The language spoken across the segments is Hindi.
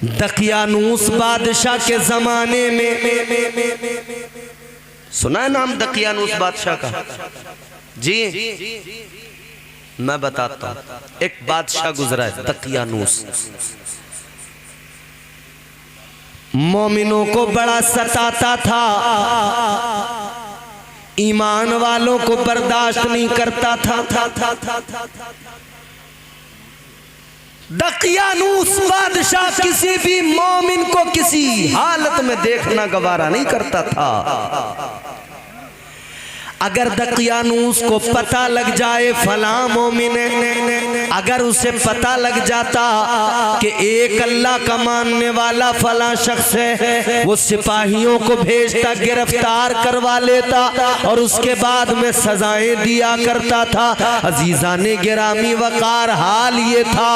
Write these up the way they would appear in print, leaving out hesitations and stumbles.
दकियानूस बादशाह के जमाने में सुना है नाम दकियानूस बादशाह का? जी मैं बताता हूं। एक बादशाह गुजरा है दकियानूस, मोमिनों को बड़ा सताता था, ईमान वालों को बर्दाश्त नहीं करता था। दकियानूस बादशाह किसी भी मोमिन को किसी हालत में देखना गवारा नहीं करता था। अगर दकियानूस को पता लग जाए फला मोमिन, अगर उसे पता लग जाता कि एक अल्लाह का मानने वाला फला शख्स है, वो सिपाहियों को भेजता, गिरफ्तार करवा लेता और उसके बाद में सजाएं दिया करता था। अजीजाने गिरामी वकार हाल ये था,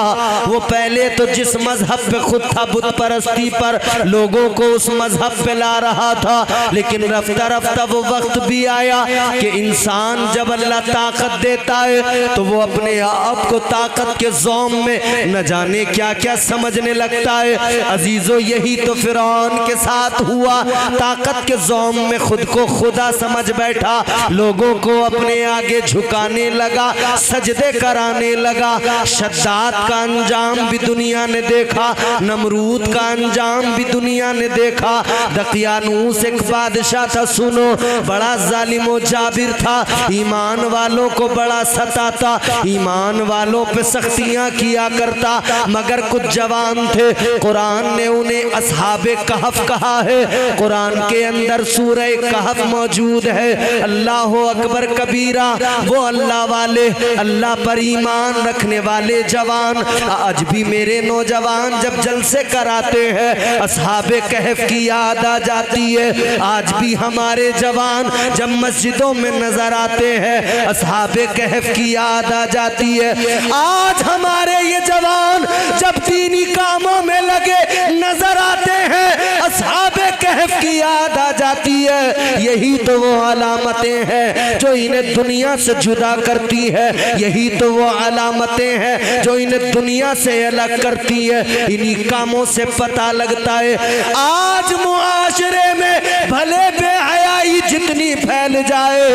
वो पहले तो जिस मजहब पे खुद था बुत परस्ती पर लोगों को उस मजहब पे ला रहा था, लेकिन रफ्ता रफ्ता वो वक्त भी आया कि इंसान जब अल्लाह ताकत देता है तो वो अपने आप को ताकत के ज़ौम में न जाने क्या क्या समझने लगता है। अजीजों यही तो फिरौन के साथ हुआ, ताकत के ज़ौम में खुद को खुदा समझ बैठा, लोगों को अपने आगे झुकाने लगा, सजदे कराने लगा। शद्दाद का अंजाम भी दुनिया ने देखा, नमरूद का अंजाम भी दुनिया ने देखा। दकियानूस एक बादशाह था, सुनो, बड़ा जालिम जाबिर था, ईमान वालों को बड़ा सताता, ईमान वालों पे सख्तियां किया करता, मगर कुछ जवान थे। कुरान ने उन्हें अस्हाबे कहफ कहा है, कुरान के अंदर सूरह कहफ मौजूद है। अल्लाह अकबर कबीरा, वो अल्लाह वाले, अल्लाह पर ईमान रखने वाले जवान आज भी मेरे नौजवान जब जलसे कराते हैं अस्हाबे कहफ की याद आ जाती है। आज भी हमारे जवान जब मस्जिदों में नजर आते हैं अस्हाबे कहफ की याद आ जाती है। आज हमारे ये जवान जब दीनी कामों में लगे नजर आते हैं अस्हाबे कहफ की याद आ जाती है। यही तो वो अलामतें हैं जो इन्हें दुनिया से जुदा करती है, यही तो वो अलामतें हैं जो इन्हें दुनिया से अलग करती है। इन्हीं कामों से पता लगता है आज मुआशरे में भले बेहयाई जितनी फैल जाए,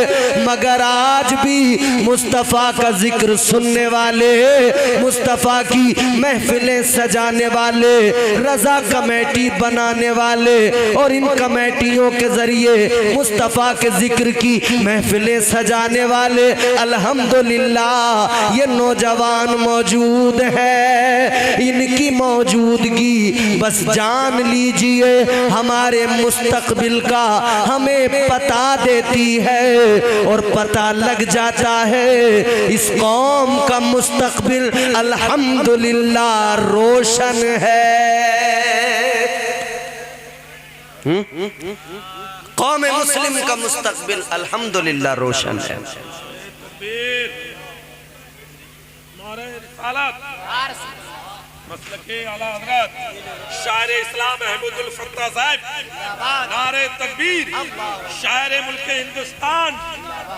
मगर आज भी मुस्तफ़ा का जिक्र सुनने वाले, मुस्तफ़ा की महफिलें सजाने वाले, रजा कमेटी बनाने वाले और इन कमेटियों के जरिए मुस्तफ़ा के जिक्र की महफिलें सजाने वाले अल्हम्दुलिल्लाह ये नौजवान मौजूद है। इनकी मौजूदगी बस जान लीजिए हमारे मुस्तकबिल का हमें पता देती है और पता लग जाता है इस कौम का मुस्तकबिल अल्हम्दुलिल्लाह रोशन है। कौम मुस्लिम का मुस्तकबिल अल्हम्दुलिल्लाह रोशन है। शायर इस्लाम अहमदुल फत्ता साहब, नारे तकबीर। शायर मुल्क हिंदुस्तान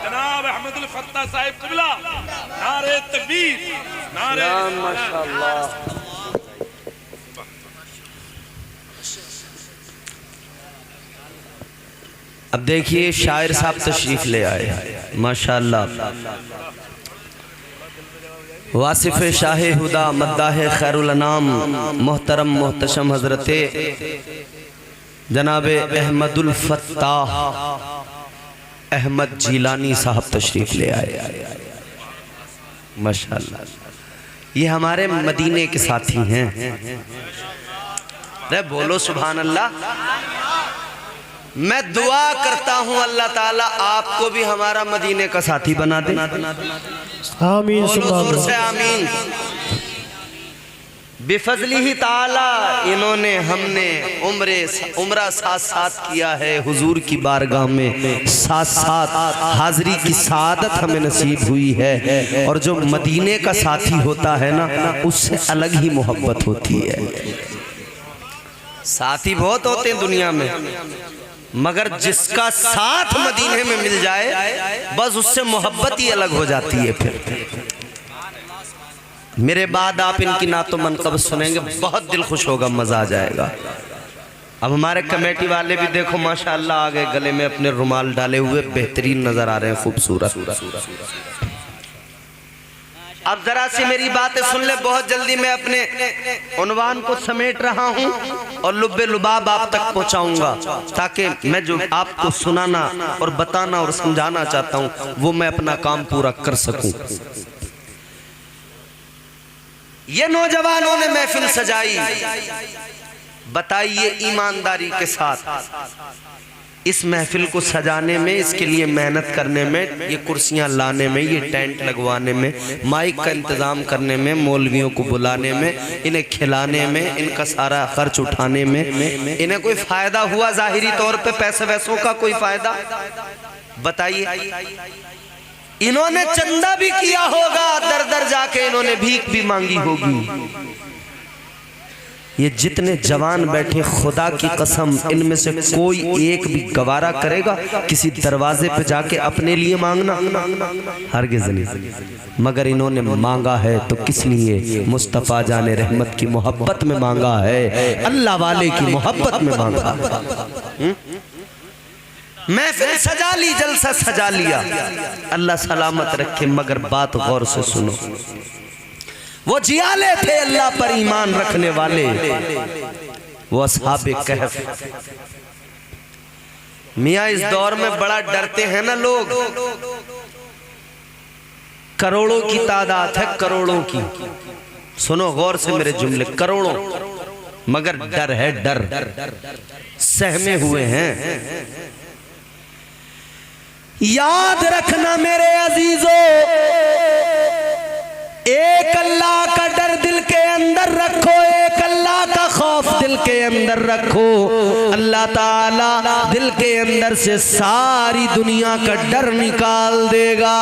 जनाब अहमदुल फत्ता साहब क़िबला, नारे तकबीर, नारे माशाअल्लाह। अब देखिए शायर साहब तशरीफ ले आए माशाअल्लाह। वासिफ शाह हुदा मद्दाह खैरुल अनाम मोहतरम मोहतशम हजरत जनाब अहमदुल फत्ताह अहमद जिलानी साहब तशरीफ ले आए माशाअल्लाह। ये हमारे मदीने के साथी हैं। अरे बोलो सुभान अल्लाह। मैं दुआ करता हूँ अल्लाह ताला आपको भी हमारा मदीने का साथी बना दे। आमीन से आमीन। बिफजली ही ताला इन्होंने हमने उम्रा साथ साथ किया है हुजूर की बारगाह में, साथ साथ हाजिरी की सादत हमें नसीब हुई है। और जो मदीने का साथी होता है ना उससे अलग ही मोहब्बत होती है। साथी बहुत होते हैं दुनिया में, मगर जिसका साथ मदीने में मिल जाए बस उससे मोहब्बत ही अलग हो जाती है। फिर मेरे बाद आप इनकी नातो मनक़ब सुनेंगे, बहुत दिल खुश होगा, मज़ा आ जाएगा। अब हमारे कमेटी वाले भी देखो माशाअल्लाह आ गए, गले में अपने रुमाल डाले हुए बेहतरीन नज़र आ रहे हैं, खूबसूरत। अब जरा सी मेरी बातें सुन ले, बहुत जल्दी मैं अपने उन्वान को समेट रहा हूं और लुब्बे लुबाब आप तक पहुंचाऊंगा, ताकि मैं जो आपको सुनाना और बताना और समझाना चाहता हूं वो मैं अपना काम पूरा कर सकूं। ये नौजवानों ने महफिल सजाई, बताइए ईमानदारी के साथ इस महफिल को सजाने में, इसके लिए मेहनत करने में, ये कुर्सियां लाने में, ये टेंट लगवाने में, माइक का इंतज़ाम करने में, मौलवियों को बुलाने में, इन्हें खिलाने में, इनका सारा खर्च उठाने में इन्हें कोई फ़ायदा हुआ ज़ाहिरी तौर पे? पैसे वैसों का कोई फ़ायदा बताइए? इन्होंने चंदा भी किया होगा, दर दर जाके इन्होंने भीख भी मांगी होगी। ये जितने जवान बैठे, खुदा की कसम इनमें से कोई एक भी गवारा करेगा किसी दरवाजे पे जाके अपने लिए मांगना? हरगिज़ नहीं। मगर इन्होंने मांगा है तो किस लिए? मुस्तफ़ा जाने रहमत की मोहब्बत में मांगा है, अल्लाह वाले की मोहब्बत में मांगा। महफिल सजा ली, जलसा सजा लिया, अल्लाह सलामत रखे। मगर बात गौर से सुनो, वो जियाले थे अल्लाह पर ईमान रखने वाले, वो अस्हाबे कहफ। मियाँ इस दौर में बड़ा डरते हैं ना लोग, करोड़ों की तादाद है, करोड़ों की। सुनो गौर से मेरे जुमले, करोड़ों, मगर डर है, डर सहमे हुए हैं। याद रखना मेरे अजीजों, एक अल्लाह का डर दिल के अंदर रखो, एक अल्लाह का खौफ दिल के अंदर रखो। अल्लाह ताला दिल के अंदर से सारी दुनिया का डर निकाल देगा,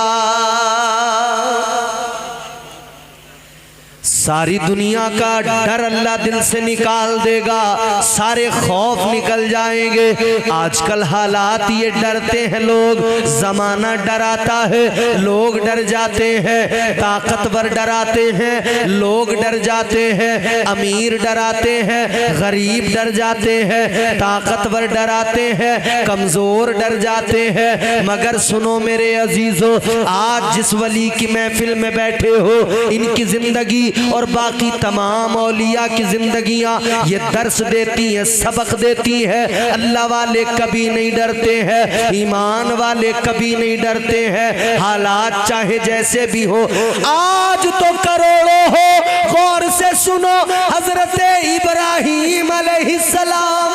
सारी दुनिया का डर अल्लाह दिल से निकाल देगा, सारे खौफ निकल जाएंगे। आजकल हालात ये डरते हैं लोग, जमाना डराता है, लोग डर जाते हैं, ताकतवर डराते हैं, लोग डर जाते हैं, अमीर डराते हैं, गरीब डर जाते हैं, ताकतवर डराते हैं, कमजोर डर जाते हैं। मगर सुनो मेरे अजीजों, आज जिस वली की महफिल में बैठे हो, इनकी जिंदगी और बाकी तमाम औलिया की जिंदगियां ये दर्स देती हैं, सबक देती हैं। अल्लाह वाले कभी नहीं डरते हैं, ईमान वाले कभी नहीं डरते हैं, हालात चाहे जैसे भी हो। आज तो करोड़ों हो, गौर से सुनो, हजरत इब्राहीम अलैहिस्सलाम,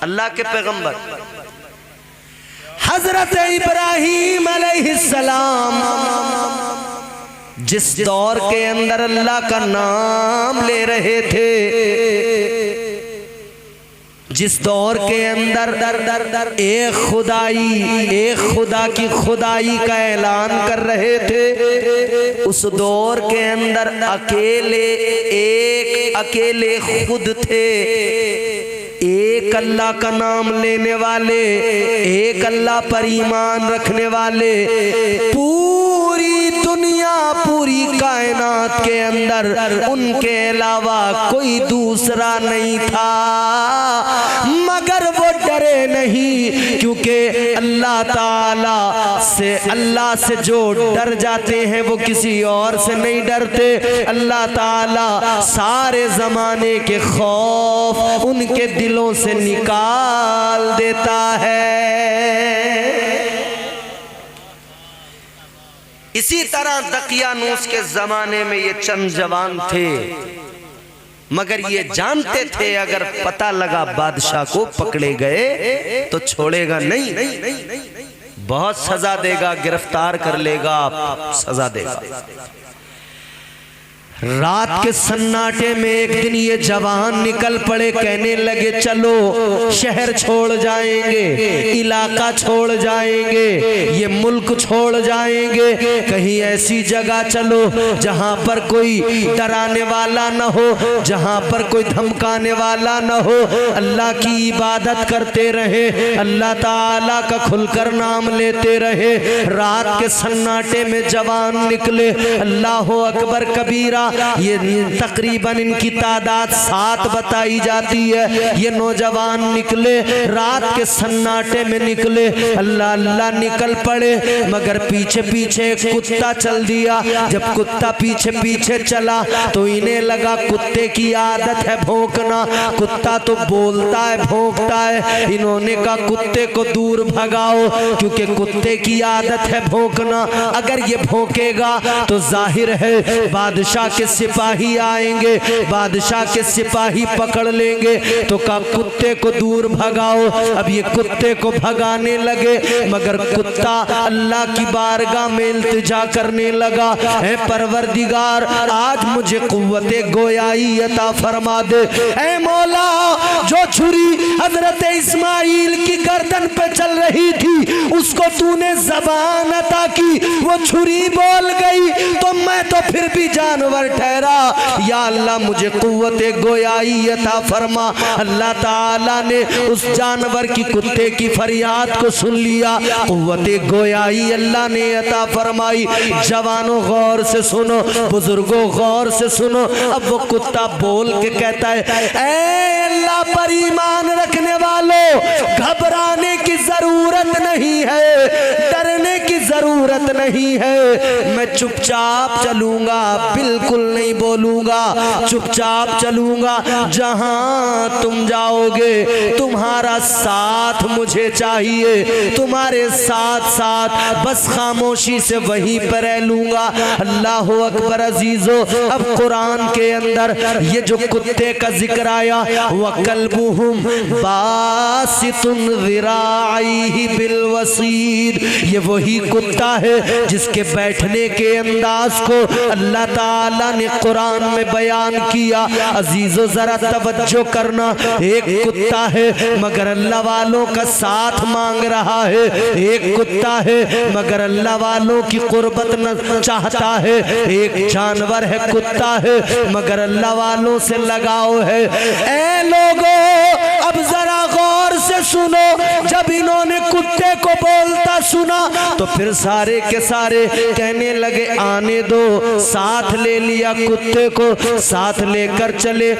अल्लाह के पैगंबर हजरत इब्राहीम अलैहिस्सलाम जिस दौर के अंदर अल्लाह का नाम ले रहे थे, जिस दौर के अंदर एक खुदाई, एक खुदा की खुदाई का ऐलान कर रहे थे, उस दौर के अंदर अकेले, एक अकेले खुद थे, एक अल्लाह का नाम लेने वाले, एक अल्लाह पर ईमान रखने वाले। पूरी दुनिया, पूरी कायनात के अंदर उनके अलावा कोई दूसरा नहीं था, मगर वो डरे नहीं, क्योंकि अल्लाह ताला से, अल्लाह से जो डर जाते हैं वो किसी और से नहीं डरते। अल्लाह ताला सारे जमाने के खौफ उनके दिलों से निकाल देता है। इसी तरह दकियानूस के जमाने में ये चंद जवान थे, मगर ये जानते थे अगर पता लगा बादशाह को पकड़े गए तो छोड़ेगा नहीं, बहुत सजा देगा, गिरफ्तार कर लेगा, सजा देगा। रात के सन्नाटे में एक दिन ये जवान निकल पड़े, कहने लगे चलो शहर छोड़ जाएंगे, इलाका छोड़ जाएंगे, ये मुल्क छोड़ जाएंगे, कहीं ऐसी जगह चलो जहां पर कोई डराने वाला न हो, जहां पर कोई धमकाने वाला न हो, अल्लाह की इबादत करते रहे, अल्लाह ताला का खुलकर नाम लेते रहे। रात के सन्नाटे में जवान निकले, अल्लाह अकबर कबीरा, ये तकरीबन इनकी तादाद 7 बताई जाती है। ये नौजवान निकले, रात के सन्नाटे में निकले, अल्लाह अल्लाह निकल पड़े, मगर पीछे पीछे एक कुत्ता चल दिया। जब कुत्ता पीछे पीछे चला तो इन्हें लगा कुत्ते की आदत है भौंकना, कुत्ता तो बोलता है भौंकता है। इन्होंने कहा कुत्ते को दूर भगाओ, क्योंकि कुत्ते की आदत है भौंकना, अगर ये भौंकेगा तो जाहिर है बादशाह के सिपाही आएंगे, बादशाह के सिपाही पकड़ लेंगे। तो कहा कुत्ते को दूर भगाओ। अब ये कुत्ते को भगाने लगे, मगर कुत्ता अल्लाह की बारगाह में इल्तिजा करने लगा, है परवरदिगार आज मुझे कुव्वते गोयाई अता फरमा दे। ऐ मौला, जो छुरी हजरत इस्माइल की गर्दन पे चल रही थी उसको तूने जबान अता की, वो छुरी बोल गई तो मैं तो फिर भी जानवर ठहरा। या अल्लाह मुझे कुव्वते गोयाई अता फरमा। अल्लाह ताला ने उस जानवर की, कुत्ते की फरियाद को सुन लिया, कुव्वते गोयाई अल्लाह ने अता फरमाई। जवानों गौर से सुनो, बुजुर्गों गौर से सुनो। अब वो कुत्ता बोल के कहता है, ऐ अल्लाह पर ईमान रखने वालों, घबराने की जरूरत नहीं है, डरने की जरूरत नहीं है, मैं चुपचाप चलूंगा, बिल्कुल नहीं बोलूंगा, चुपचाप चलूंगा, जहां तुम जाओगे तुम्हारा साथ मुझे चाहिए, तुम्हारे साथ साथ बस खामोशी से वहीं पर रह लूंगा। अल्लाह अकबर अजीजो, अब कुरान के अंदर ये जो कुत्ते का जिक्र आया, वकल्बुहुम बासितुन ज़िराइही बिलवसीद, ये वही कुत्ता है जिसके बैठने के अंदाज को अल्लाह ताला ने कुरान में बयान किया। अजीजो जरा तवज्जो करना, एक कुत्ता है मगर अल्लाह वालों का साथ मांग रहा है, एक कुत्ता है मगर अल्लाह वालों की कुर्बत न चाहता है, एक जानवर है कुत्ता है मगर अल्लाह वालों से लगाव है। ऐ लोगों, अब जरा गौर से सुनो, जब इन्होंने कुत्ते को बोलता सुना तो फिर सारे के सारे कहने लगे आने दो, साथ ले लिया, कुत्ते को साथ लेकर चले,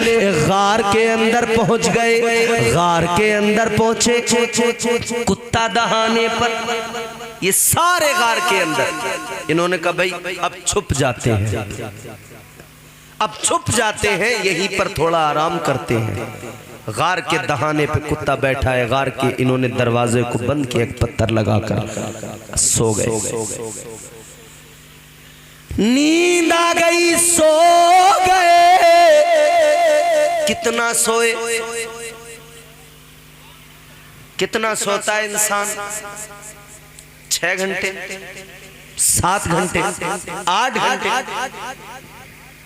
गार के अंदर पहुंच गए। गार के अंदर पहुंचे, कुत्ता दहाने पर, ये सारे गार के अंदर इन्होंने कहा भाई अब छुप जाते हैं, अब छुप जाते हैं, यहीं पर थोड़ा आराम करते हैं। गार के दहाने पे कुत्ता बैठा है, गार के इन्होंने दरवाजे को बंद किया, एक पत्थर लगाकर सो गए। नींद आ गई, सो गए। कितना सोए, कितना सोता है इंसान? 6 घंटे, 7 घंटे, 8 घंटे।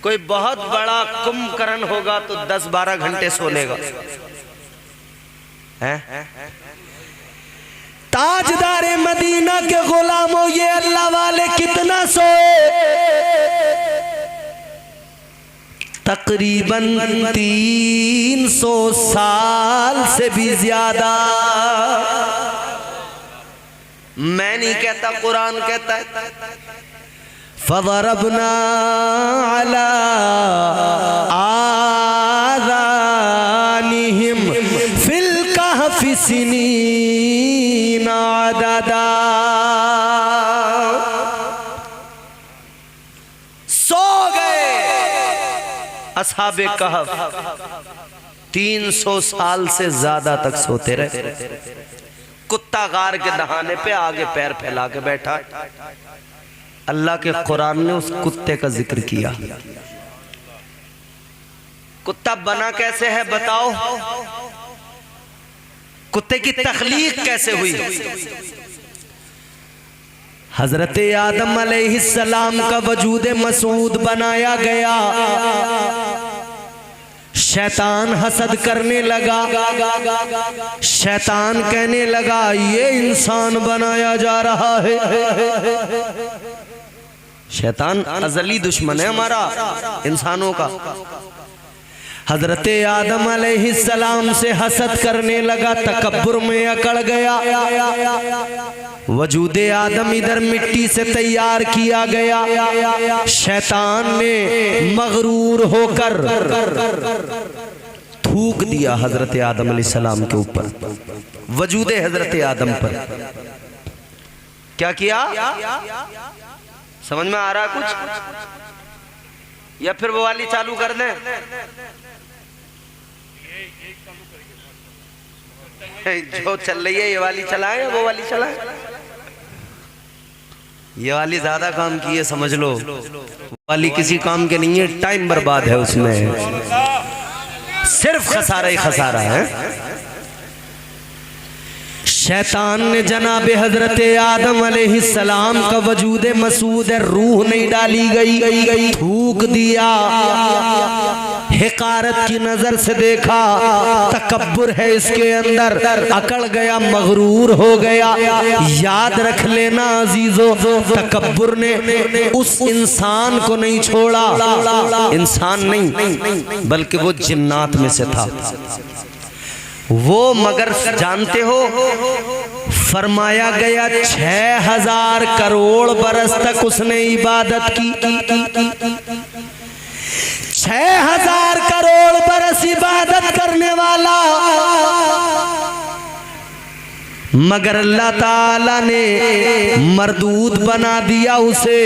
कोई बहुत बड़ा कुंभकर्ण होगा तो 10-12 घंटे सो लेगा। ताजदारे मदीना के गुलामों, ये अल्लाह वाले कितना सोए? तकरीबन 300 साल से भी ज्यादा। मैं नहीं कहता, कुरान कहता है, फज़रबना अला आज़ानिहिम फिल कहफ़ि सिनीना अददा। सो गए असहाबे कहफ़, 300 साल से ज्यादा तक सोते रहे। कुत्ता गार के दहाने पे आगे पैर फैला के बैठा। अल्लाह के कुरान ने उस कुत्ते का जिक्र किया। कुत्ता बना कैसे है बताओ? कुत्ते की तख्लीक कैसे हुई? हजरत आदम अलैहिस्सलाम का वजूद मसूद बनाया गया। शैतान हसद करने लगा, शैतान कहने लगा ये इंसान बनाया जा रहा है। शैतान अजली दुश्मन है हमारा इंसानों का। हजरत आदम अलैहिस्सलाम से हसद करने लगा, तकब्बुर में अकड़ गया। वजूद आदम इधर मिट्टी से तैयार किया गया। शैतान ने मगरूर होकर थूक दिया हजरत आदम अलैहिस्सलाम के ऊपर, वजूद हजरत आदम पर। क्या किया समझ में आ रहा कुछ, या फिर वो वाली चालू कर दें? जो चल रही है ये वाली चलाएं या वो वाली चलाएं? ये वाली ज्यादा काम की है, समझ लो। वो वाली किसी काम के नहीं है, टाइम बर्बाद है उसमें, सिर्फ खसारा ही खसारा है। शैतान ने जनाब हजरत आदम अलैहिस्सलाम का वजूद मसूद रूह नहीं डाली गई, थूक दिया। हिकारत की नजर से देखा, तकब्बुर है इसके अंदर, अकड़ गया, मगरूर हो गया। याद रख लेना अजीजों, तकब्बुर ने उस इंसान को नहीं छोड़ा, इंसान नहीं बल्कि वो जिन्नात में से था वो। मगर जानते हो फरमाया गया 6000 करोड़ बरस तक उसने इबादत की। 6000 करोड़ बरस इबादत करने वाला, मगर अल्लाह ताला ने मरदूद बना दिया उसे।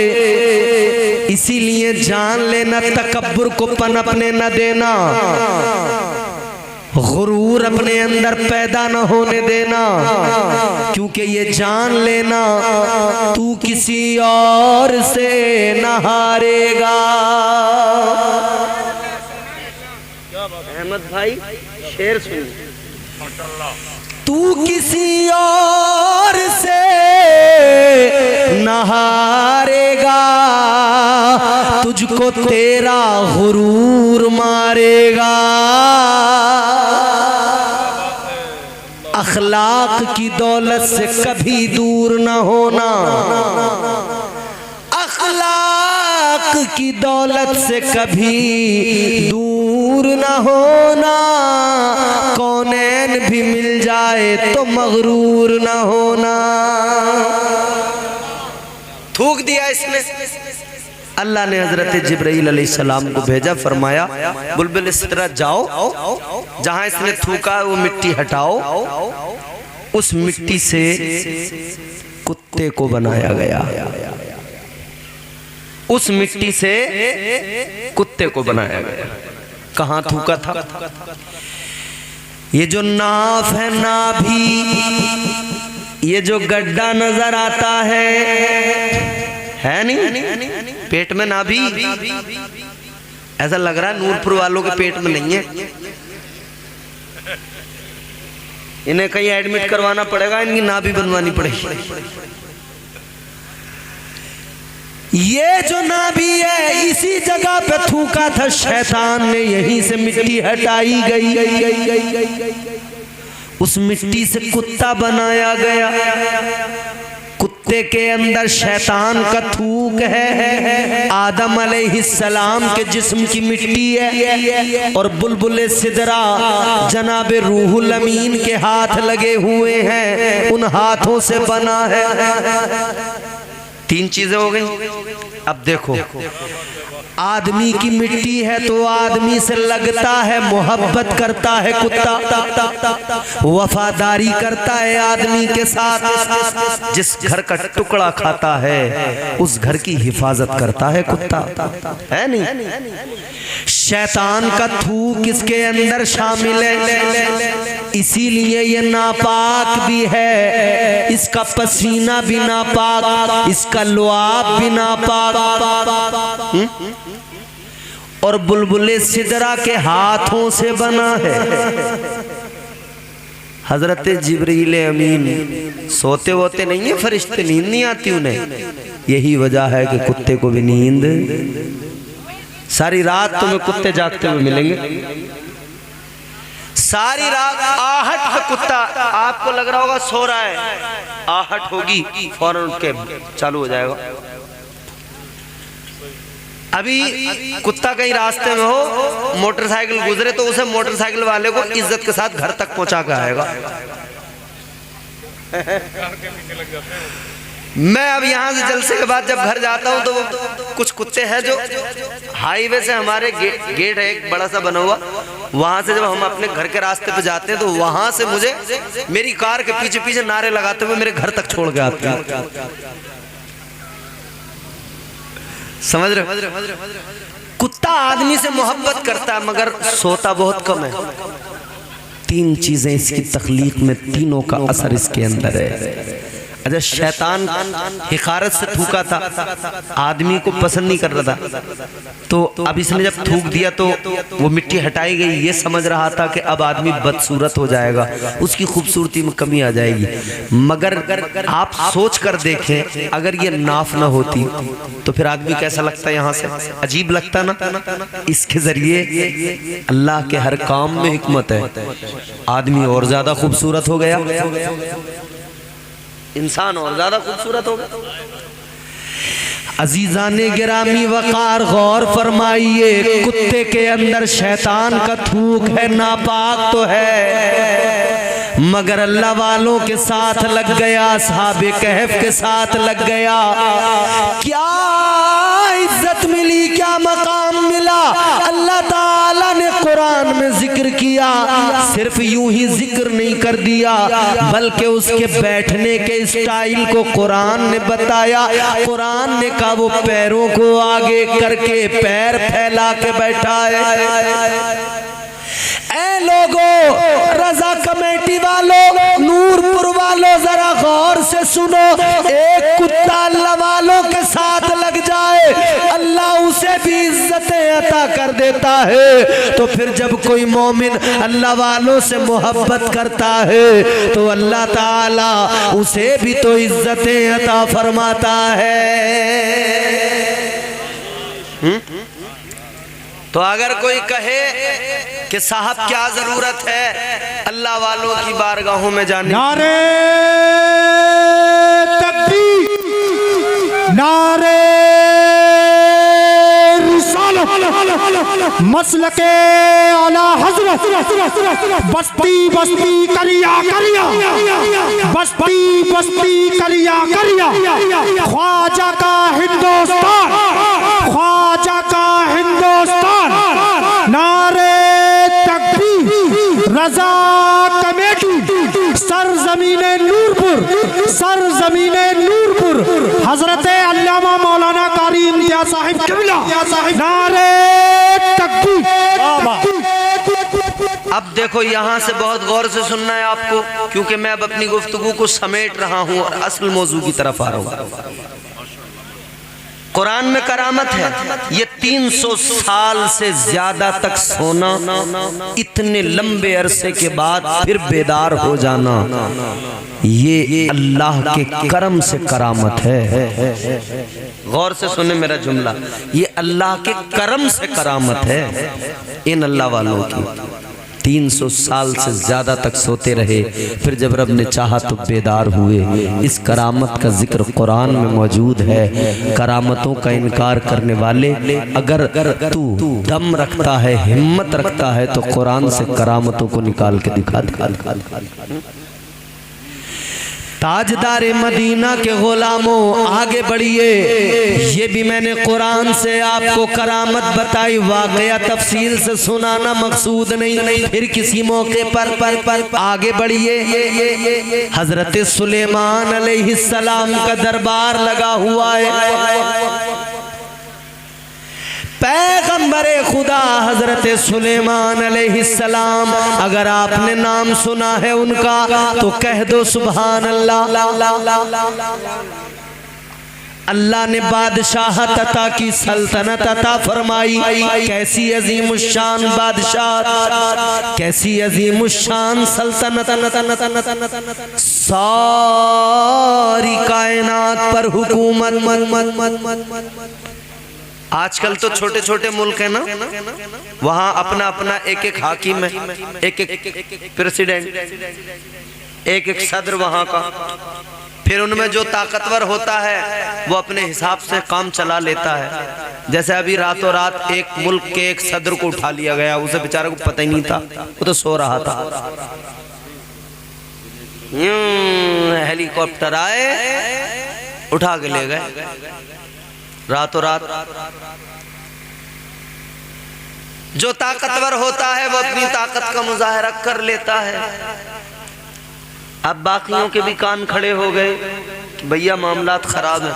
इसीलिए जान लेना, तकब्बुर को पनपने न देना, गुरूर अपने अंदर पैदा न होने देना, क्योंकि ये जान लेना तू किसी और से न हारेगा। अहमद भाई शेर सुन, तू किसी और से न हारेगा, तुझको तेरा गुरूर मारेगा। अखलाक की दौलत से कभी दूर न होना, अखलाक की दौलत से कभी दूर न होना। कौनैन भी मिल जाए तो मगरूर न होना। थूक दिया इसने। अल्लाह ने हजरत जिब्राइल अलैहिस्सलाम को भेजा, फरमाया बुलबुल इस तरह जाओ, जहां इसने थूका वो मिट्टी हटाओ। उस मिट्टी से कुत्ते को बनाया गया, उस मिट्टी से कुत्ते को बनाया गया। कहां थूका था? ये जो नाफ है, नाभि, ये जो गड्ढा नजर आता है नहीं, पेट में नाभि, ऐसा लग रहा है नूरपुर वालों के पेट में नहीं है। इन्हें कहीं एडमिट करवाना पड़ेगा, इनकी नाभि बनवानी पड़ेगी। ये जो नाभि है, इसी जगह पे थूका था शैतान ने, यहीं से मिट्टी हटाई गई। उस मिट्टी से कुत्ता बनाया गया। कुत्ते के अंदर शैतान का थूक है, आदम अलैहिस्सलाम के जिस्म की मिट्टी है, और बुलबुल सिदरा जनाब रूहुल अमीन के हाथ लगे हुए हैं, उन हाथों से बना है। 3 चीजें हो गई। अब देखो, आदमी की मिट्टी है तो आदमी से लगता है, मोहब्बत करता है कुत्ता, वफादारी करता है आदमी के साथ। जिस घर का टुकड़ा खाता है उस घर की हिफाजत करता है कुत्ता, है नहीं? शैतान का थूक इसके अंदर शामिल है, इसीलिए ये नापाक भी है। इसका पसीना भी नापाक, इसका लुआब भी नापाक। और बुलबुल सिदरा के हाथों से बना है। हजरत जिब्रील अमीन सोते वोते नहीं है, फरिश्ते, नींद नहीं आती उन्हें। यही वजह है कि कुत्ते को भी नींद, सारी रात तुम्हें कुत्ते जागते हुए मिलेंगे। सारी रात आहट का कुत्ता, आपको लग रहा होगा सो रहा है, आहट होगी फौरन उठ के चालू हो जाएगा। अभी कुत्ता कहीं रास्ते में हो, मोटरसाइकिल गुजरे तो उसे मोटरसाइकिल वाले को इज्जत के साथ घर तक पहुंचा के आएगा। मैं अब यहाँ से जलसे के बाद जब घर जाता हूँ तो कुछ कुत्ते हैं जो हाईवे से, हमारे गेट है एक बड़ा सा बना हुआ, वहां से जब हम अपने घर के रास्ते पे जाते हैं तो वहां से मुझे मेरी कार के पीछे पीछे नारे लगाते हुए मेरे घर तक छोड़ के आते हैं। समझ रहे? कुत्ता आदमी से मोहब्बत करता है मगर सोता बहुत कम है। तीन चीजें इसकी तख्लीक में, तीनों का असर इसके अंदर है। अच्छा, शैतान हिकारत से थूका था, आदमी को पसंद नहीं कर रहा था, तो अब इसने जब थूक दिया तो वो मिट्टी हटाई गई। ये समझ रहा था कि अब आदमी बदसूरत हो जाएगा, उसकी खूबसूरती में कमी आ जाएगी। मगर आप सोच कर देखें, अगर ये नाफ ना होती तो फिर आदमी कैसा लगता है, यहाँ से अजीब लगता ना। इसके जरिए अल्लाह के हर काम में हिकमत है। आदमी और ज्यादा खूबसूरत हो गया, इंसान और ज्यादा खूबसूरत हो गया। अजीजाने गिरामी वकार, गौर फरमाइए, कुत्ते के अंदर शैतान का थूक है, नापाक तो है, मगर अल्लाह वालों के साथ लग गया, असहाबे कहफ के साथ लग गया। क्या इज्जत मिली, क्या मकाम मिला। अल्लाह ताला ने कुरान में जिक्र किया, सिर्फ यूं ही जिक्र नहीं कर दिया बल्कि उसके बैठने के स्टाइल को कुरान ने बताया। कुरान ने कहा वो पैरों को आगे करके पैर फैला के बैठा है। ऐ लोगों, रजा कमेटी वालों, नूरपुर वालों, जरा गौर से सुनो। एक कुत्ता अल्लाह वालों के साथ लग जाए, अल्लाह उसे भी इज्जतें अता कर देता है। तो फिर जब कोई मोमिन अल्लाह वालों से मोहब्बत करता है तो अल्लाह ताला उसे भी तो इज्जतें अता फरमाता है। तो अगर कोई कहे कि साहब क्या जरूरत है अल्लाह वालों की बारगाहों में जाने, नारे तकबीर, नारे रिसालत, मसलके आला हज़रत, बस्ती बस्ती करिया करिया, बस्ती बस्ती करिया करिया, ख्वाजा का हिंदुस्तान, ख्वाजा का हिंदुस्तान। नारे तकबीर, रजा कमेटी, सरजमीने नूरपुर, सरजमीने नूरपुर, हजरत अल्लामा मौलाना कारी इम्तियाज साहिब किबला, नारे तकबीर। अब देखो, यहाँ से बहुत गौर से सुनना है आपको, क्योंकि मैं अब अपनी गुफ्तगू को समेट रहा हूँ और असल मौजू की तरफ आ रहा हूँ। कुरान में करामत है, ये 300 साल से ज्यादा तक सोना, इतने लंबे अरसे के बाद फिर बेदार हो जाना, ये अल्लाह के करम से करामत है। गौर से सुने मेरा जुमला, ये अल्लाह के करम से करामत है इन अल्लाह वालों की। 300 साल से ज्यादा तक सोते रहे, फिर जब रब ने चाहा तो बेदार हुए। इस करामत का जिक्र कुरान में मौजूद है। करामतों का इनकार करने वाले, अगर तू दम रखता है, हिम्मत रखता है, तो कुरान से करामतों को निकाल के दिखा। ताजदार मदीना के गुलामों, आगे बढ़िए। ये भी मैंने कुरान से आपको करामत बताई, वाकया तफसील से सुनाना मकसूद नहीं, फिर किसी मौके पर आगे बढ़िए। हजरत सुलेमान अलैहिस्सलाम का दरबार लगा हुआ है। पैगंबरे खुदा हजरत सुलेमान अलैहिस्सलाम, अगर आपने नाम सुना है उनका तो कह दो सुभान अल्लाह। अल्लाह ने बादशाहत अता की, सल्तनत अता फरमाई। कैसी अजीमुशान बादशाह, कैसी अजीमुशान सल्तनत, सारी कायनात पर हुकूमत। आजकल तो छोटे छोटे मुल्क है ना, वहां अपना अपना एक एक हाकिम है, एक एक प्रेसिडेंट, एक एक सदर वहां का। फिर उनमें जो ताकतवर होता है वो अपने हिसाब से काम चला लेता है। जैसे अभी रातों रात एक मुल्क के एक सदर को उठा लिया गया, उसे बेचारे को पता ही नहीं था, वो तो सो रहा था। हेलीकॉप्टर आए, उठा के ले गए रातों रात। जो ताकतवर होता है वो अपनी ताकत का मुजाहरा कर लेता है। अब बाकियों के भी कान खड़े हो गए कि भैया मामलात खराब है,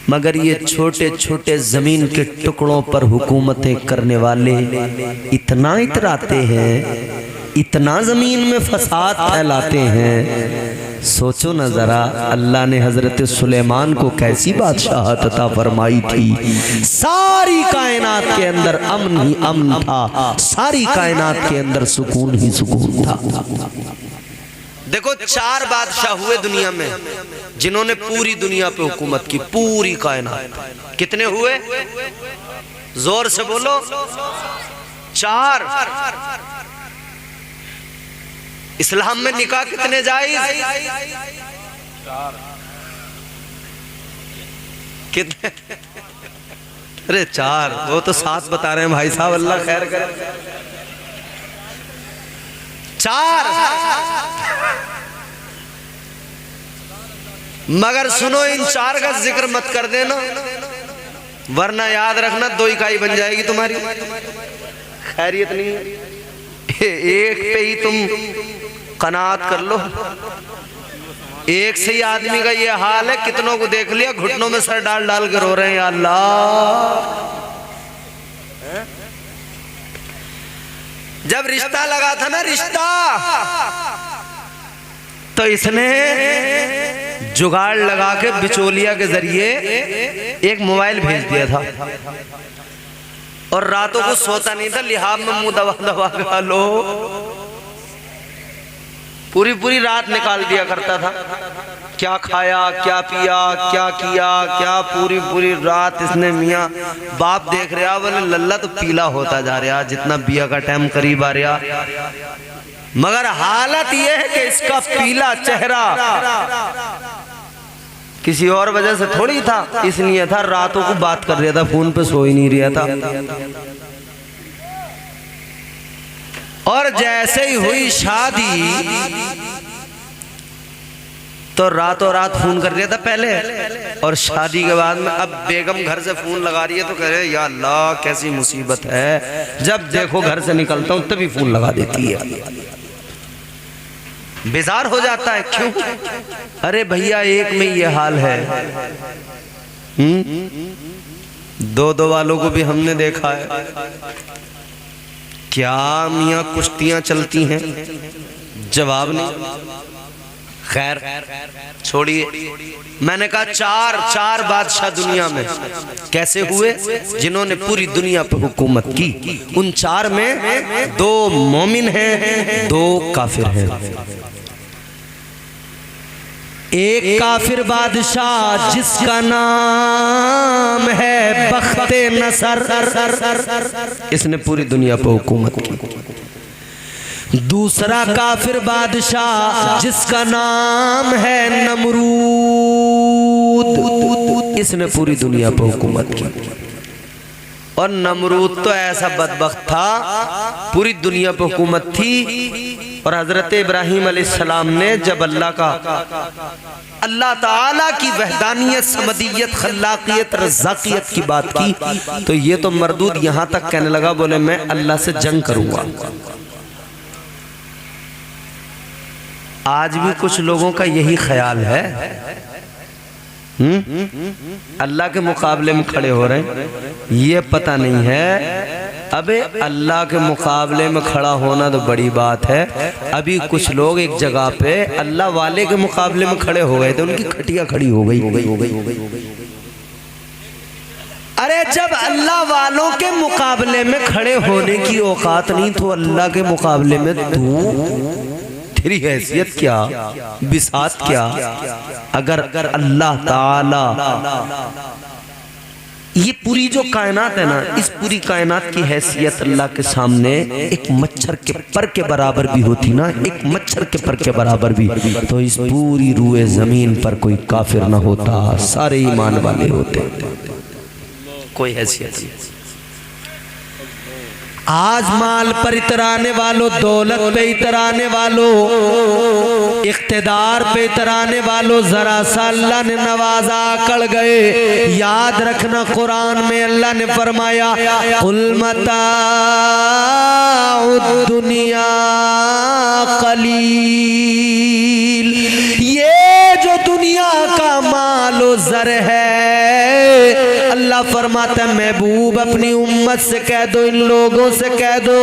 मगर ये छोटे छोटे जमीन के टुकड़ों पर हुकूमतें करने वाले इतना इतराते हैं, इतना जमीन में फसाद फैलाते हैं। सोचो न जरा, अल्लाह ने हजरत सुलेमान को कैसी बादशाहत अता फरमाई थी। सारी कायनात के अंदर अमन ही अमन था, सारी कायनात के अंदर सुकून ही सुकून था। देखो 4 बादशाह हुए दुनिया में जिन्होंने पूरी दुनिया पे हुकूमत की, पूरी कायनात। कितने हुए? जोर से बोलो। 4। इस्लाम में निकाह कितने जायज? कितने? अरे 4, वो तो 7 बता रहे हैं भाई साहब, अल्लाह खैर करे। 4। मगर सुनो, इन 4 का जिक्र मत कर देना, वरना याद रखना 2 इकाई बन जाएगी तुम्हारी, खैरियत नहीं है। एक पे ही तुम कनात कर लो। एक से ही आदमी का ये हाल है, कितनों को देख लिया घुटनों में सर डाल डाल कर रो रहे हैं, या अल्लाह। जब रिश्ता लगा था ना, रिश्ता, तो इसने जुगाड़ लगा के बिचौलिया के जरिए एक मोबाइल भेज दिया था, और रातों को सोता नहीं था, लिहाफ में मुंह दबा दबा के लो, पूरी पूरी रात निकाल दिया करता था। क्या खाया, क्या पिया, क्या किया, क्या पूरी पूरी रात इसने, मियाँ बाप देख रहा, बोले लल्ला तो पीला होता जा रहा, जितना बिया का टाइम करीब आ रहा। मगर हालत यह है कि इसका पीला चेहरा किसी और वजह से थोड़ी था, इसलिए था रातों को बात कर रहा था, फोन पे सो ही नहीं रहा था। और जैसे ही हुई शादी तो रातों रात फोन कर रहा था पहले, और शादी के बाद में अब बेगम घर से फोन लगा रही है तो कह रहे या अल्लाह कैसी मुसीबत है, जब देखो घर से निकलता हूं तभी फोन लगा देती है। बेजार हो जाता है, क्यों? अरे भैया एक में ये हाल है। 2-2 वालों को भी हमने देखा है, क्या मियाँ कुश्तियां चलती हैं, जवाब नहीं। खैर छोड़िए, मैंने कहा 4 बादशाह दुनिया में कैसे हुए जिन्होंने पूरी दुनिया पर हुकूमत की। उन 4 में 2 मोमिन हैं, 2 काफिर हैं। एक काफिर बादशाह जिसका नाम है बख्ते नसर, इसने पूरी दुनिया पर हुकूमत की। दूसरा काफिर बादशाह जिसका नाम है नमरूद, इसने पूरी दुनिया पर हुकूमत की। और नमरूद तो ऐसा बदबख्त था, पूरी दुनिया पर हुकूमत थी। और हजरत इब्राहीम अलैहिस्सलाम ने जब अल्लाह ताला की वहदानियत, समदियत, खल्लाकियत, रज़ाकियत की बात की तो ये तो मरदूद यहां तक कहने लगा, बोले मैं अल्लाह से जंग करूंगा। आज भी कुछ लोगों का यही ख्याल है अल्लाह के मुकाबले में खड़े हो रहे हैं, ये पता नहीं है। अबे अल्लाह के मुकाबले में खड़ा होना तो बड़ी बात है। अभी कुछ लोग एक जगह पे अल्लाह वाले के मुकाबले में खड़े हो गए थे, उनकी खटिया खड़ी हो गई। अरे जब अल्लाह वालों के मुकाबले में खड़े होने की औकात नहीं तो अल्लाह के मुकाबले में तेरी हैसियत क्या, बिसात क्या। अगर अल्लाह ताला, ये पूरी जो कायनात है ना, इस पूरी कायनात की हैसियत अल्लाह के सामने एक मच्छर के पर के बराबर भी होती ना, एक मच्छर के पर के बराबर भी, तो इस पूरी रूए जमीन पर कोई काफिर ना होता, सारे ईमान वाले होते, कोई हैसियत नहीं। आज माल पर इतराने वालों, दौलत पे इतराने वालों, इख्तिदार पे इतराने वालों, जरा सा अल्लाह ने नवाजा अकड़ गए। याद रखना कुरान में अल्लाह ने फरमाया कुल मताउद दुनिया कलील, ये जो दुनिया का मालो जर है, अल्लाह फरमाता है महबूब अपनी उम्मत से कह दो, इन लोगों से कह दो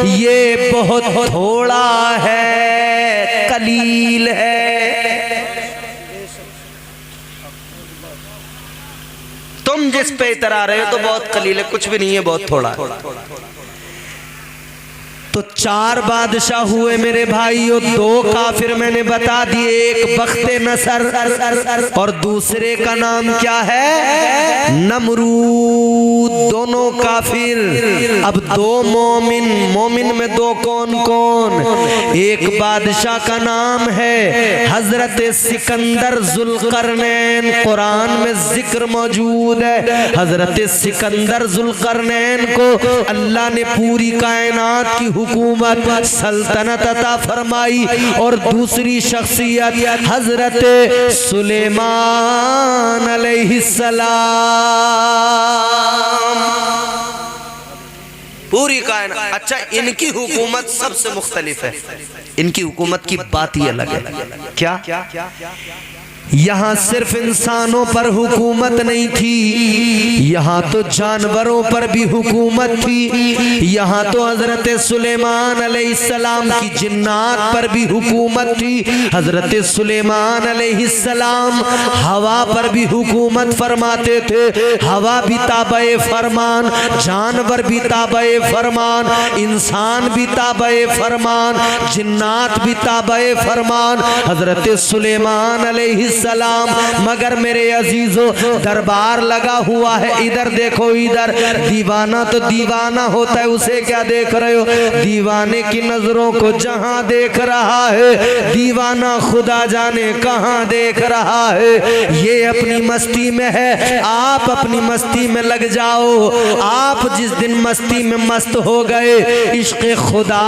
ये बहुत थोड़ा है, कलील है। तुम जिस पे इतरा रहे हो तो बहुत कलील है, कुछ भी नहीं है, बहुत थोड़ा है। तो चार बादशाह हुए मेरे भाइयों, दो काफिर मैंने बता दिए, एक बख्ते नसर और दूसरे का नाम क्या है, नमरूद, दोनों काफिर। अब दो मोमिन, मोमिन में दो कौन कौन, एक बादशाह का नाम है हजरत सिकंदर जुल्करनैन, कुरान में जिक्र मौजूद है। हजरत सिकंदर जुल्करनैन को अल्लाह ने पूरी कायनात की हुकूमत, सल्तनत अता फरमाई। और दूसरी शख्सियत हजरत सुलेमान अलैहिस्सलाम, पूरी कायनात। अच्छा, इनकी हुकूमत सबसे मुख्तलिफ है, इनकी हुकूमत की बात ही अलग है। क्या यहाँ सिर्फ इंसानों पर हुकूमत नहीं थी, यहाँ तो जानवरों पर भी हुकूमत थी। यहाँ तो हजरत सुलेमान अलैहिस्सलाम की जिन्नात पर भी हुकूमत थी। हजरत सुलेमान अलैहिस्सलाम हवा पर भी हुकूमत फरमाते थे, हवा भी ताबे फरमान, जानवर भी ताबे फरमान, इंसान भी ताबे फरमान, जिन्नात भी ताबे फरमान। हजरत सुलेमान अलैहिस्सलाम, मगर मेरे अजीजों दरबार लगा हुआ है, इधर देखो, इधर दीवाना तो दीवाना होता है, उसे क्या देख रहे हो, दीवाने की नजरों को जहां देख रहा है, दीवाना खुदा जाने कहां देख रहा है। ये अपनी मस्ती में है, आप अपनी मस्ती में लग जाओ। आप जिस दिन मस्ती में मस्त हो गए, इश्क खुदा,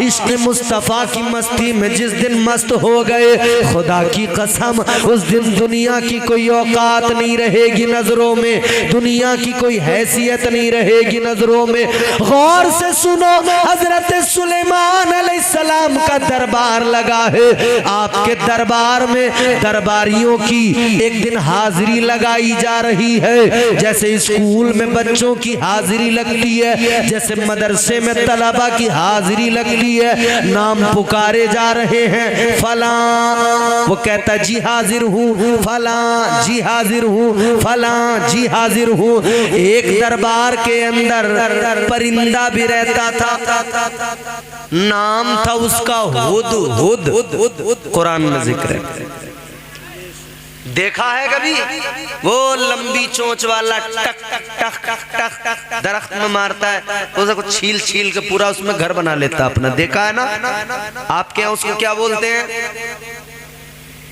इश्क मुस्तफा की मस्ती में जिस दिन मस्त हो गए, खुदा की कसम उस दिन दुनिया की कोई औकात नहीं रहेगी नजरों में, दुनिया की कोई हैसियत नहीं रहेगी नजरों में। गौर से सुनो, हजरत सुलेमान अलैहिस्सलाम का दरबार लगा है। आपके दरबार में दरबारियों की एक दिन हाजिरी लगाई जा रही है, जैसे स्कूल में बच्चों की हाजिरी लगती है, जैसे मदरसे में तलबा की हाजिरी लगती है। नाम पुकारे जा रहे हैं, फला, वो कहता जी हाजिर हूँ, फला जी हाजिर हूँ, फला जी हाजिर हूँ। एक दरबार के अंदर परिंदा भी रहता था, नाम था उसका हुद, हुद, कुरान में जिक्र है। देखा है कभी वो लंबी चोंच वाला टक टक टक टक टक दरख्त में मारता है, उसको छील छील के पूरा उसमें घर बना लेता अपना, देखा है ना? आपके यहाँ उसको क्या बोलते हैं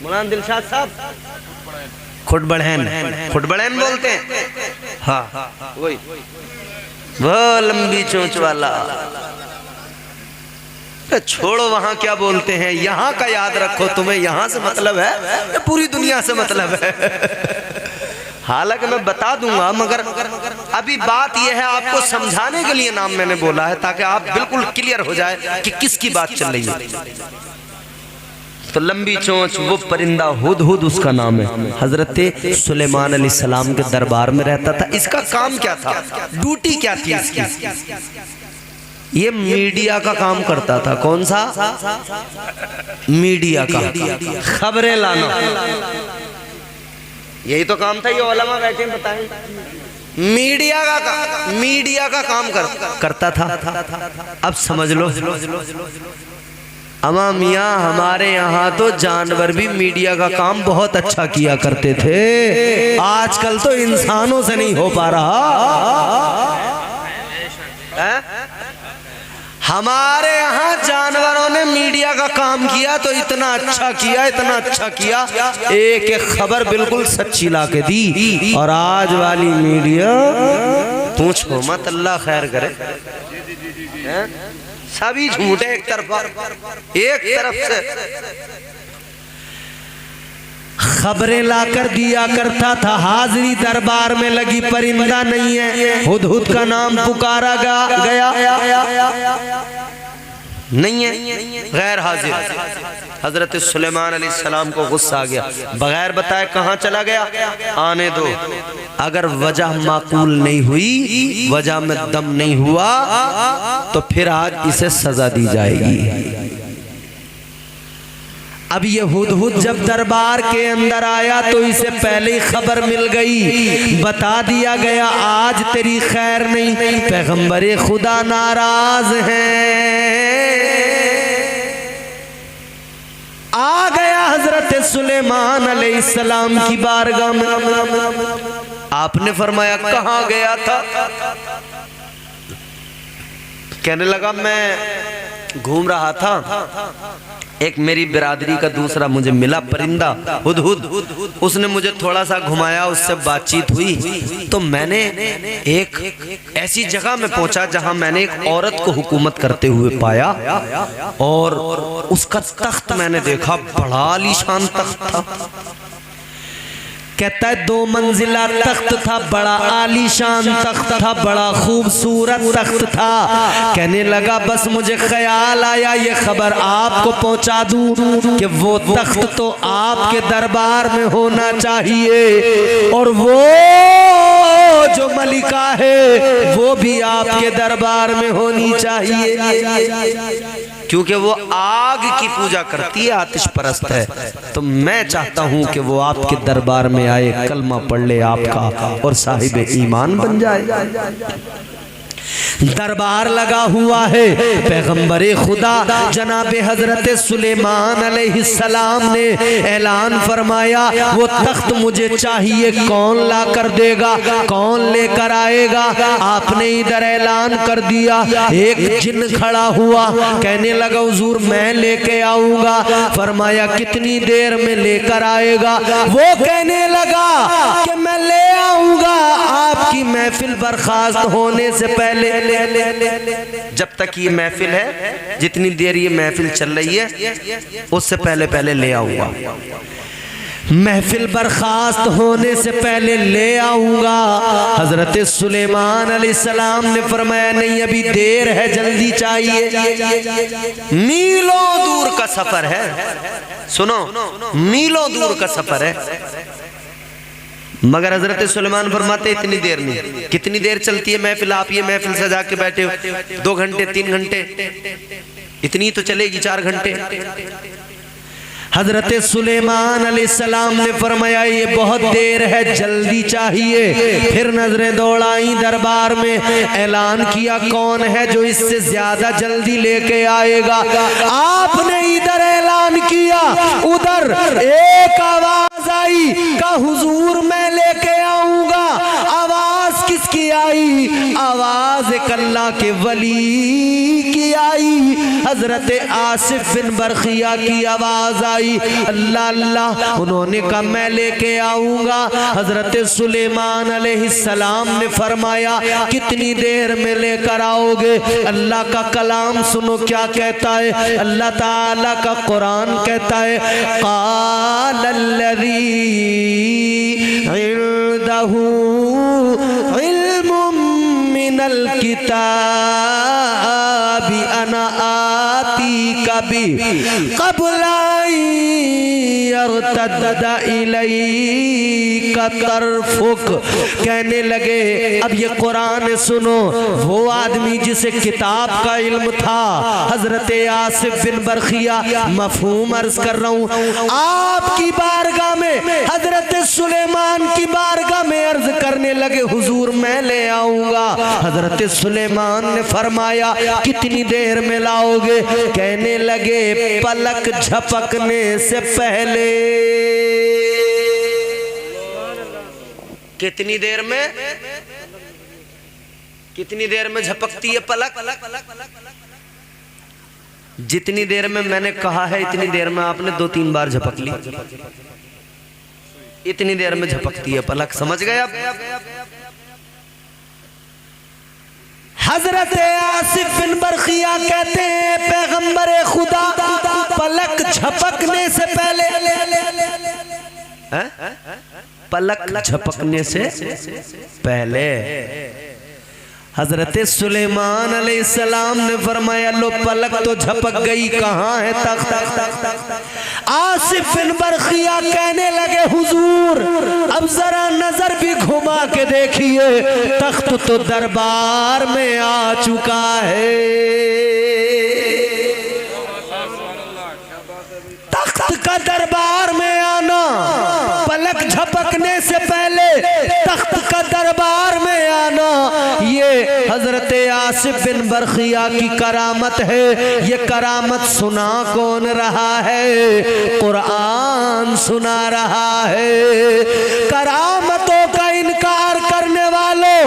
मौलाना दिलशाद साहब? खुटबड़ैन, खुटबड़ैन बोलते हैं। हाँ वही, वो लंबी चोंच वाला। छोड़ो वहां क्या बोलते हैं, यहाँ का याद रखो, तुम्हें यहाँ से मतलब है, पूरी दुनिया से मतलब है। हालांकि मैं बता दूंगा, मगर अभी बात यह है, आपको समझाने के लिए नाम मैंने बोला है, ताकि आप बिल्कुल क्लियर हो जाए कि किसकी बात चल रही है। तो लंबी चोंच वो परिंदा हुदहुद उसका नाम है, हजरत सुलेमान अलैहिस्सलाम के दरबार में रहता था। इसका काम क्या था, ड्यूटी क्या थी इसकी? ये मीडिया का काम करता था। कौन सा? मीडिया का, खबरें लाना, यही तो काम था। ये उलमा बैठे बताएं, मीडिया का काम करता था। अब समझ लो अमा मियाँ, हमारे यहाँ तो जानवर भी मीडिया का काम बहुत अच्छा किया करते थे। आजकल तो इंसानों से नहीं हो पा रहा है? हमारे यहाँ जानवरों ने मीडिया का काम किया तो इतना अच्छा किया, इतना अच्छा किया, एक एक खबर बिल्कुल सच्ची ला के दी। और आज वाली मीडिया पूछो मत, अल्लाह खैर करे, सभी झूठे एक तरफ से खबरें लाकर दिया करता था। हाजिरी दरबार में लगी, परिंदा नहीं है, हुदहुद का नाम पुकारा गया, नहीं है, गैर हाजिर। हजरत सुलेमान अलैहिस्सलाम को गुस्सा आ गया, बगैर बताए कहाँ चला गया, आने दो। अगर वजह माकूल नहीं हुई, वजह में दम नहीं हुआ, तो फिर आज इसे सजा दी जाएगी। अब ये हुदहुद जब दरबार के अंदर आया तो इसे पहले ही खबर मिल गई, बता दिया गया आज तेरी खैर नहीं, पैगंबरे खुदा नाराज हैं। आ गया हजरत सुलेमान अलैहिस्सलाम की बारगाह में। आपने फरमाया कहाँ गया था? कहने लगा मैं घूम रहा था, एक मेरी बिरादरी का दूसरा मुझे मिला परिंदा हुदहुद, उसने मुझे थोड़ा सा घुमाया, उससे बातचीत हुई, तो मैंने एक ऐसी जगह में पहुंचा जहां मैंने एक औरत को हुकूमत करते हुए पाया, और उसका तख्त मैंने देखा, बड़ा आलीशान तख्त था। कहता है 2 मंजिला तख्त था, बड़ा आलीशान तख्त था, बड़ा खूबसूरत तख्त था। कहने लगा बस मुझे ख्याल आया ये खबर आपको पहुंचा दूं कि वो तख्त तो आपके दरबार में होना चाहिए, और वो जो मलिका है वो भी आपके दरबार में होनी चाहिए, क्योंकि वो आग की पूजा करती है, आतिश परस्त है। तो मैं चाहता हूं कि वो आपके दरबार में आए, कलमा पढ़ ले आपका और साहिब ईमान बन जाए। दरबार लगा हुआ है, पैगंबरे खुदा जनाबे हजरत सुलेमान अलैहिस्सलाम ने ऐलान फरमाया वो तख्त मुझे चाहिए, कौन ला कर देगा, कौन लेकर आएगा? आपने इधर ऐलान कर दिया, एक जिन खड़ा हुआ, कहने लगा हुजूर मैं लेके आऊंगा। फरमाया कितनी देर में लेकर आएगा? वो कहने लगा कि मैं ले आऊंगा आपकी महफिल बर्खास्त होने से पहले। जब तक ये महफिल है, जितनी देर ये महफिल चल रही है, उससे पहले पहले ले आऊंगा, महफिल बर्खास्त होने से पहले ले आऊंगा। हजरत सुलेमान अलैहिस्सलाम ने फरमाया नहीं अभी देर है, जल्दी चाहिए, मीलों दूर का सफर है। सुनो, मीलों दूर का सफर है, मगर हजरत सुलेमान फरमाते इतनी देर नहीं। कितनी देर चलती है महफिल? आप ये महफिल सजा के बैठे हो 2 घंटे 3 घंटे, इतनी तो चलेगी 4 घंटे। हजरत सुलेमान अलैहिस्सलाम ने फरमाया ये बहुत देर है, जल्दी चाहिए। फिर नजरें दौड़ाई दरबार में, ऐलान किया कौन है जो इससे ज्यादा जल्दी लेके आएगा? आपने इधर ऐलान किया, उधर एक आवाज आई का हुजूर मैं लेके आऊंगा। आवाज किसकी आई? आवाज एक अल्लाह के वली की आई, हजरत आसिफ बिन बरखिया की आवाज आई। अल्लाह अल्लाह, उन्होंने कहा मैं लेके आऊंगा। हजरत सुलेमान अलैहिस्सलाम ने फरमाया कितनी देर में लेकर आओगे? अल्लाह का कलाम सुनो क्या कहता है। अल्लाह ताला का कुरान कहता है क़ालल्लज़ी इंदहू इल्मुम मिनल किताबि अना आती कभी कबलाई अर्तद्दा इलई का तरफुक। कहने लगे अब ये कुरान सुनो। वो आदमी जिसे किताब का इल्म था, हजरत आसिफ बिन बरखिया, मफहूम अर्ज कर रहा हूँ, आपकी बारगाह में हजरत सुलेमान की बारगाह में अर्ज करने लगे हुजूर मैं ले आऊंगा। हजरत सुलेमान ने फरमाया कितनी देर में लाओगे? कहने लगे पलक झपकने से पहले। कितनी देर में? कितनी देर में झपकती है पलक? जितनी देर में मैंने कहा है इतनी देर में आपने 2-3 बार झपक ली। इतनी देर में झपकती है पलक, समझ गए आप? हजरत आसिफ बिन बरखिया कहते हैं पैगंबर खुदा पलक झपकने से पहले, पलक झपकने से पहले हजरत सुलेमान अलैहिस्सलाम ने फरमाया लो पलक तो झपक गई, कहाँ है तख्त? आसिफ बिन बरखिया कहने लगे हुजूर अब जरा नजर भी घुमा के देखिए, तख्त तो दरबार में आ चुका है। तख्त का दरबार में आना, पलक झपकने से पहले तख्त का दरबार में आना, ये हजरत आसिफ बिन बरखिया की करामत है। ये करामत सुना कौन रहा है? कुरान सुना रहा है। करामतों का इनकार करने वालों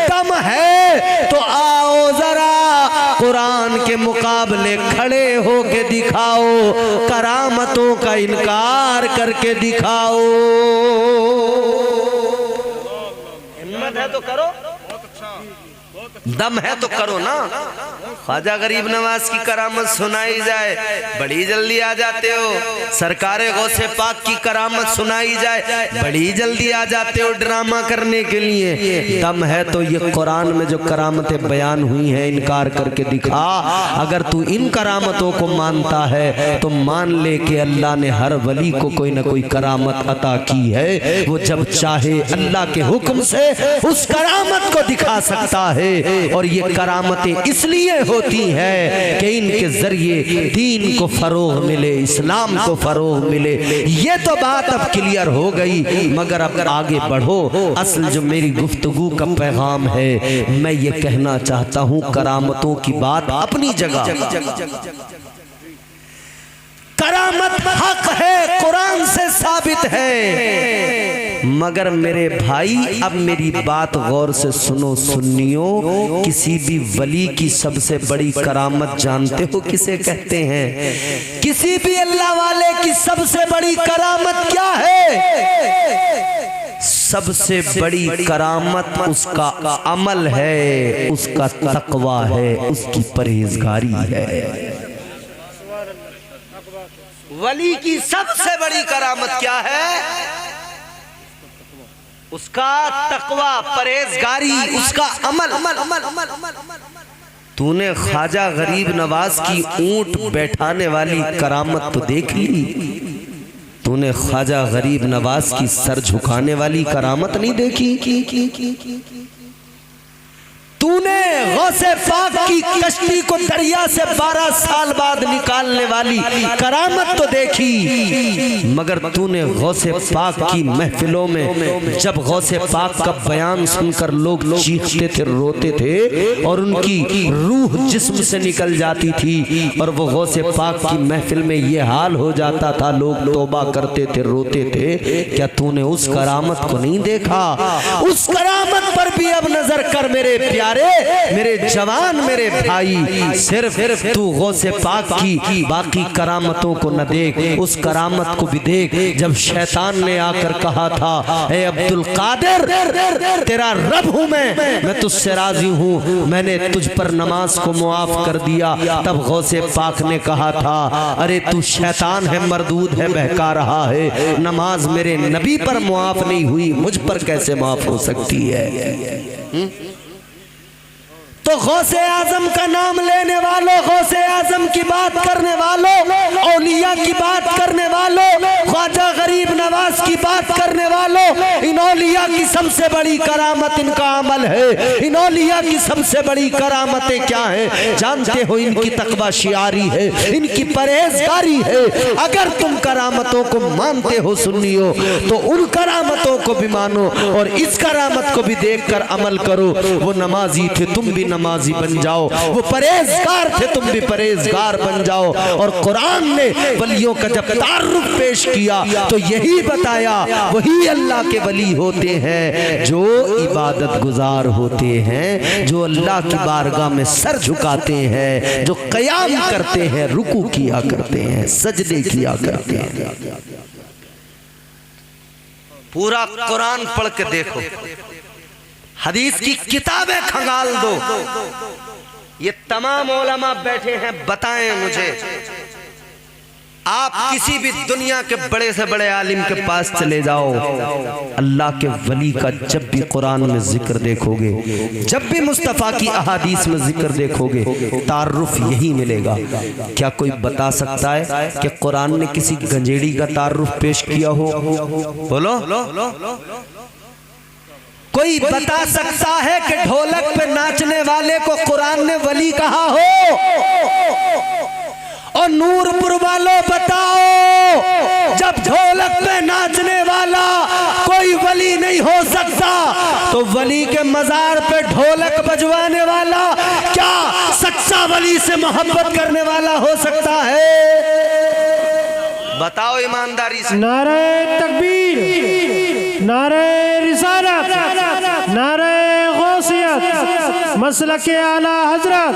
दम है तो आओ जरा कुरान के मुकाबले खड़े होके दिखाओ, करामतों का इनकार करके दिखाओ। हिम्मत है तो करो, दम है तो करो ना। ख्वाजा गरीब नवाज की करामत सुनाई जाए बड़ी जल्दी आ जाते हो, सरकारे गौसे पाक की करामत सुनाई जाए बड़ी जल्दी आ जाते हो ड्रामा करने के लिए। दम है तो ये कुरान में जो करामतें बयान हुई हैं इनकार करके दिखा। अगर तू इन करामतों को मानता है तो मान ले कि अल्लाह ने हर वली को कोई ना कोई करामत अता की है। वो जब चाहे अल्लाह के हुक्म से उस करामत को दिखा सकता है। और ये करामतें इसलिए होती हैं कि इनके जरिए दीन को फरोग मिले, इस्लाम को फरोग मिले। ये तो बात अब क्लियर हो गई, मगर अब आगे बढ़ो। असल जो मेरी गुफ्तगू का पैगाम है, मैं ये कहना चाहता हूँ करामतों की बात अपनी जगह, करामत हक है, कुरान से साबित है। मगर मेरे भाई अब मेरी बात गौर से सुनो सुन्नियों, किसी भी वली की सबसे बड़ी करामत जानते हो किसे कहते हैं? किसी भी अल्लाह वाले की सबसे बड़ी करामत क्या है? सबसे बड़ी करामत उसका अमल है, उसका तकवा है, उसकी परहेजगारी है। वली की सबसे बड़ी करामत क्या है? उसका तकवा, परहेजगारी, उसका अमल। तूने ख्वाजा गरीब नवाज की ऊंट बैठाने वाली करामत तो देख ली, तूने ख्वाजा गरीब नवाज की सर झुकाने वाली करामत नहीं देखी। तूने गौसे पाक की कश्ती को दरिया से 12 साल बाद निकालने वाली करामत तो देखी, मगर तूने गौसे पाक की महफिलों में जब गौसे पाक का बयान सुनकर लोग चीखते थे, रोते थे और उनकी रूह जिस्म से निकल जाती थी, और वो गौसे पाक की महफिल में ये हाल हो जाता था, लोग तौबा करते थे, रोते थे। क्या तूने उस करामत को नहीं देखा? उस करामत पर भी अब नजर कर मेरे प्यारे, मेरे जवान, मेरे भाई। सिर्फ तू गौसे पाक की बाकी करामतों को न देख, उस करामत को भी देख जब शैतान ने आकर कहा था ए अब्दुल कादिर तेरा रब हूं मैं तुझसे राजी हूं, मैंने तुझ पर नमाज को मुआफ कर दिया। तब गौसे पाक ने कहा था अरे तू शैतान है, मरदूद है, बहका रहा है, नमाज मेरे नबी पर मुआफ नहीं हुई, मुझ पर कैसे माफ हो सकती है? तो गौसे आजम का नाम लेने वालों, गौसे आजम की बात करने वालों, औलिया की बात करने वालों, ख्वाजा गरीब नवाज की बात करने वालों, इन औलिया की सबसे बड़ी करामत इनका अमल है। इन औलिया की सबसे बड़ी करामतें क्या है जानते हो? इनकी तकवा शियारी है, इनकी परहेजगारी है। अगर तुम करामतों को मानते हो सुन्नी हो तो उन करामतों को भी मानो और इस करामत को भी देखकर अमल करो। वो नमाजी थे, तुम भी नमाजी बन जाओ। वो परहेजगार थे, तुम भी परहेजगार बन जाओ। और कुरान ने वलियों का जब तारुफ पेश किया तो यही बताया वही अल्लाह के वली होते हैं जो इबादत गुजार होते हैं, जो अल्लाह की बारगाह में सर झुकाते हैं, जो क़याम करते हैं, रुकू किया करते हैं, सजदे किया करते हैं। पूरा कुरान पढ़ के देखो, हदीस की किताबें खंगाल दो। ये तमाम उलमा बैठे हैं, बताएं मुझे, आप किसी भी दुनिया के बड़े से बड़े आलिम के पास चले जाओ, अल्लाह के वली का जब भी कुरान में जिक्र देखोगे, जब भी मुस्तफ़ा की अहादीस में जिक्र देखोगे, तारुफ यही मिलेगा। क्या कोई बता सकता है कि कुरान ने किसी गंजेड़ी का तारुफ पेश किया हो? बोलो। कोई बता सकता है कि ढोलक पे नाचने वाले को कुरान ने वली कहा हो? और नूरपुर वालों बताओ, जब ढोलक पे नाचने वाला कोई वली नहीं हो सकता तो वली के मजार पे ढोलक बजवाने वाला क्या सच्चा वली से मोहब्बत करने वाला हो सकता है? बताओ ईमानदारी से। नारे तकबीर, नारे रिसालत, नारे गौसियत, मसलके आला हजरत।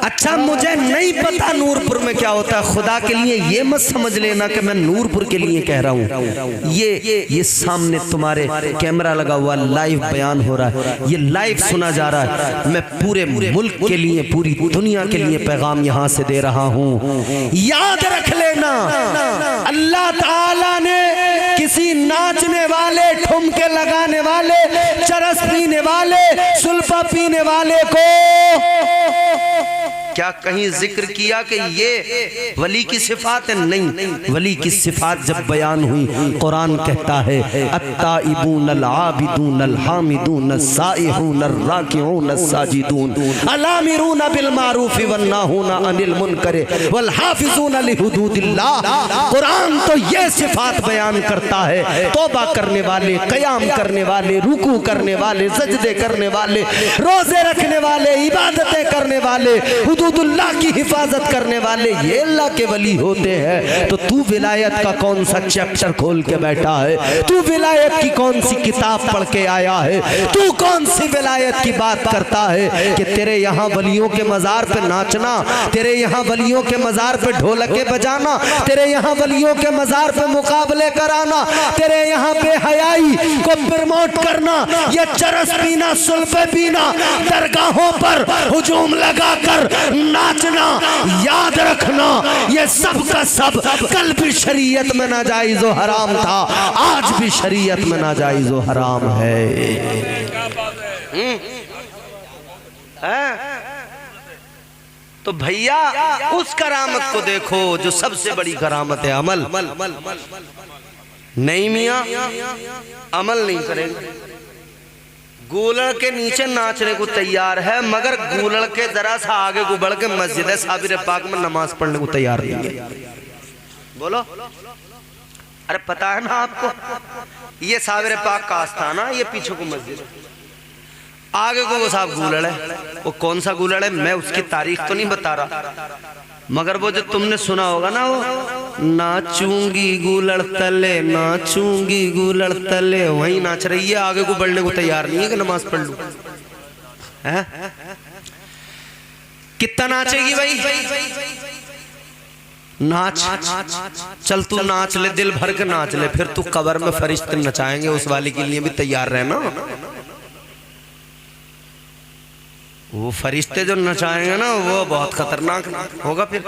अच्छा, मुझे नहीं पता नूरपुर में क्या होता है, खुदा के लिए ये मत समझ लेना कि मैं नूरपुर के लिए कह रहा हूँ। ये सामने तुम्हारे कैमरा लगा हुआ, लाइव बयान हो रहा है, ये लाइव सुना जा रहा है। मैं पूरे मुल्क के लिए, पूरी दुनिया के लिए पैगाम यहाँ से दे रहा हूँ। याद रख लेना, अल्लाह ताला ने किसी नाचने वाले, ठुमके लगाने वाले, चरस पीने वाले, सुल्फा पीने वाले को क्या कहीं जिक्र किया कि ये वली की सिफात है? नहीं। वली की सिफात जब बयान हुई, कुरान कहता है अत्ताइबून अल आबिदून अल हामिदून अस्साइहून अर्राकिऊन अस्साजिदून अलामिरून बिल मारूफ वन नाहून अनिल मुनकर वल हाफिजून लिहुदूदिल्लाह। कुरान तो ये सिफात बयान करता है, तौबा करने वाले, क़याम करने वाले, रुकू करने वाले, सजदे करने वाले, रोजे रखने वाले, इबादतें करने वाले, हुदूदुल्लाह की हिफाजत करने वाले, ये अल्लाह के वली होते हैं। तो तू विलायत का कौन सा चैप्टर खोल के बैठा है? तू विलायत की कौन सी किताब पढ़ के आया है? तू कौन सी विलायत की बात करता है कि तेरे यहाँ वलियों के मजार पे नाचना, तेरे यहाँ वलियों के मजार पे ढोलके बजाना, तेरे यहाँ वलियों के मजार पे मुकाबले कराना, तेरे यहाँ बेहयाई को प्रमोट करना, ये चरस पीना, सुल्फे पीना, दरगाहों पर हुजूम लगाकर नाचना, याद रखना ये सब का सब कल भी शरीयत में नाजायज व हराम था, आज भी शरीयत में नाजायज व हराम है। तो भैया उस करामत को देखो जो सबसे बड़ी करामत है, अमल। नहीं मियां, अमल नहीं करेंगे। गूलड़ के नीचे नाचने को तैयार है, मगर गूलड़ के जरा सा आगे को बढ़ के मस्जिद साबिर पाक में नमाज पढ़ने को तैयार नहीं है। बोलो, अरे पता है ना आपको, ये साबिर पाक का आस्थाना, ये पीछे को मस्जिद, आगे को वो साहब गूलड़ है। वो कौन सा गूलड़ है मैं उसकी तारीख तो नहीं बता रहा, मगर वो जो तुमने सुना होगा ना, वो नाचूंगी गूलड़ तले, नाचूंगी गूलड़ तले, वही नाच रही है, आगे को बढ़ने को तैयार नहीं है कि नमाज पढ़ लूं। कितना नाचेगी भाई? नाच, चल तू नाच ले, दिल भर के नाच ले, फिर तू कब्र में फरिश्ते नचाएंगे, उस वाले के लिए भी तैयार रहना। वो फरिश्ते जो नचाएंगे ना, वो बहुत खतरनाक होगा। फिर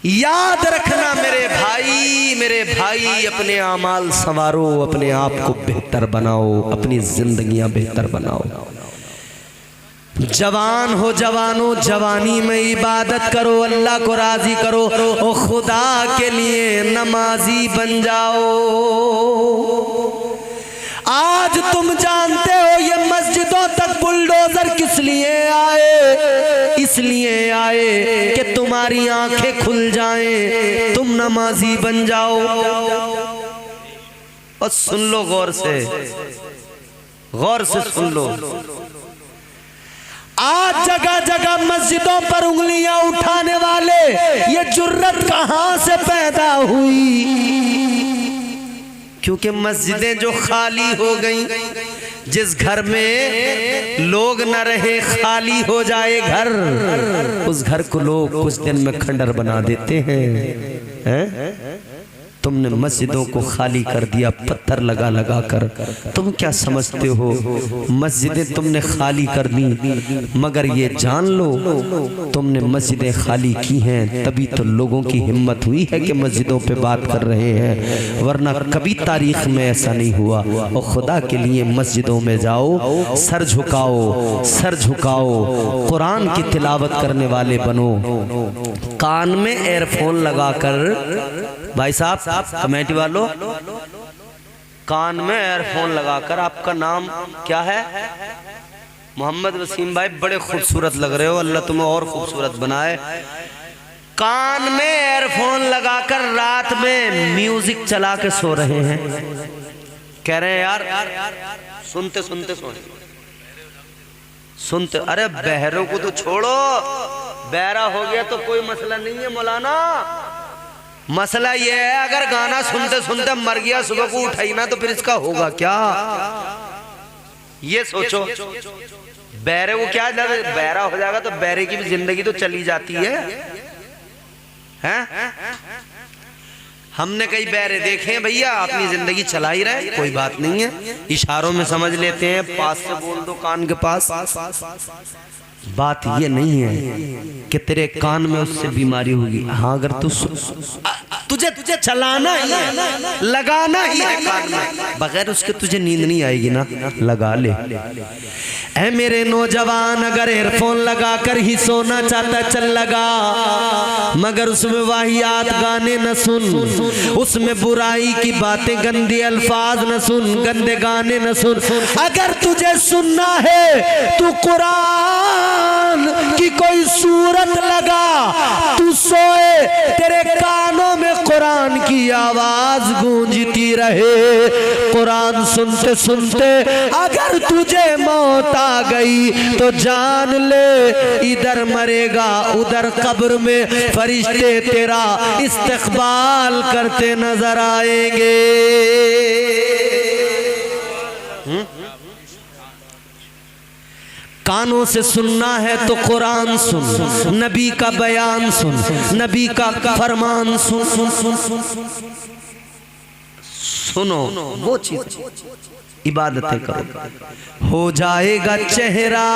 याद रखना मेरे भाई, अपने आमाल संवारो, अपने आप को बेहतर बनाओ, अपनी जिंदगियां बेहतर बनाओ। जवान हो जवानों, जवानी में इबादत करो, अल्लाह को राजी करो और खुदा के लिए नमाजी बन जाओ। आज तुम जानते हो ये मस्जिदों तक बुलडोजर किस लिए आए? इसलिए आए कि तुम्हारी आंखें खुल जाएं, तुम नमाजी बन जाओ। और सुन लो गौर से, गौर से सुन लो। आज जगह जगह मस्जिदों पर उंगलियां उठाने वाले ये जुर्रत कहां से पैदा हुई? क्योंकि मस्जिदें जो खाली हो गई, जिस घर में लोग न रहे, खाली हो जाए घर, उस घर को लोग कुछ दिन में खंडर बना देते हैं। तुमने मस्जिदों को खाली कर दिया पत्थर लगा लगा कर। तुम क्या समझते हो मस्जिदें तुमने खाली कर दी, मगर ये जान लो तुमने मस्जिदें खाली की हैं तभी तो लोगों की हिम्मत हुई है कि मस्जिदों पे बात कर रहे हैं, वरना कभी तारीख में ऐसा नहीं हुआ। और खुदा के लिए मस्जिदों में जाओ, सर झुकाओ, सर झुकाओ, कुरान की तिलावत करने वाले बनो। कान में एयरफोन लगाकर, भाई साहब कमेटी वालों, कान में एयरफोन लगाकर, आपका नाम क्या है? मोहम्मद वसीम भाई, बड़े खूबसूरत लग रहे हो, अल्लाह तुम्हें और खूबसूरत बनाए। कान में एयरफोन लगाकर रात में म्यूजिक चला के सो रहे हैं, कह रहे हैं यार सुनते सुनते सुनते। अरे बहरों को तो छोड़ो, बहरा हो गया तो कोई मसला नहीं है मौलाना। मसला ये है अगर गाना सुनते सुनते मर गया, सुबह को उठाई ना, तो फिर इसका होगा क्या? ये सोचो। बहरे को क्या, बहरा हो जाएगा तो बहरे की भी जिंदगी तो चली जाती है, हैं? हमने कई बहरे देखे हैं भैया, अपनी जिंदगी चला ही रहे, कोई बात नहीं है, इशारों में समझ लेते हैं, पास से बोल दो कान के पास। बात ये नहीं है कि तेरे कान में उससे बीमारी होगी। हाँ, अगर तुझे चलाना ही है, लगाना ही है कान में, बगैर उसके तुझे नींद नहीं आएगी ना, लगा ले। ऐ मेरे नौजवान, अगर एयरफोन लगाकर ही सोना चाहता चल लगा, मगर उसमें वाहियात गाने न सुन, उसमें बुराई की बातें, गंदे अल्फाज न सुन, गंदे गाने न सुन। अगर तुझे सुनना है तू कुरान की कोई सूरत लगा, तू सोए, तेरे कानों में कुरान की आवाज गूंजती रहे। कुरान सुनते सुनते अगर तुझे मौत आ गई तो जान ले, इधर मरेगा उधर कब्र में फरिश्ते तेरा इस्तकबाल करते नजर आएंगे। कानों से सुनना है तो कुरान सुन, नबी का बयान सुन, नबी का फरमान सुन, सुन, सुन, सुन, सुन, सुनो वो चीज, इबादतें करो, हो जाएगा चेहरा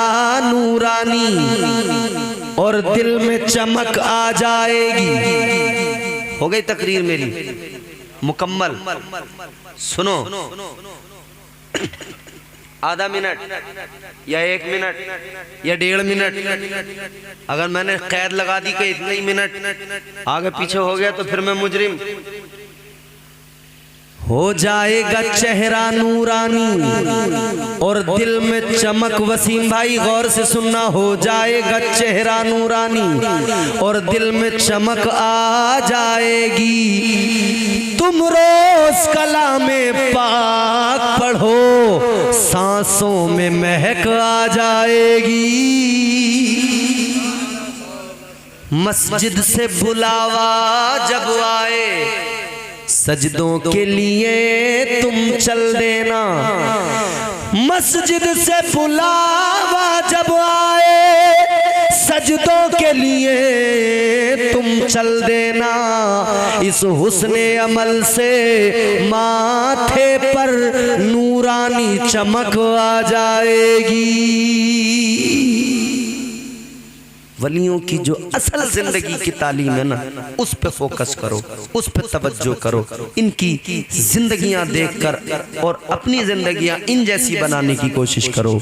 नूरानी और दिल में चमक आ जाएगी। हो गई तकरीर मेरी मुकम्मल। सुनो, आधा मिनट या 1 मिनट या 1.5 मिनट, अगर मैंने कैद लगा दी कि इतने ही मिनट आगे पीछे हो गया तो फिर मैं मुजरिम। हो जाएगा चेहरा नूरानी और दिल में चमक, वसीम भाई गौर से सुनना, हो जाएगा चेहरा नूरानी और दिल में चमक आ जाएगी। तुम रोज कलामे पाक पढ़ो, सांसों में महक आ जाएगी। मस्जिद से बुलावा जब आए, सजदों के लिए तुम चल देना। मस्जिद से बुलावा जब आए, सजदों के लिए तुम चल देना। इस हुस्ने अमल से माथे पर नूरानी चमक आ जाएगी। वलियों की जो असल जिंदगी की तालीम है ना, उस पे फोकस करो, उस पे तवज्जो करो। इनकी जिंदगियां देखकर और अपनी जिंदगियां इन जैसी बनाने की कोशिश करो,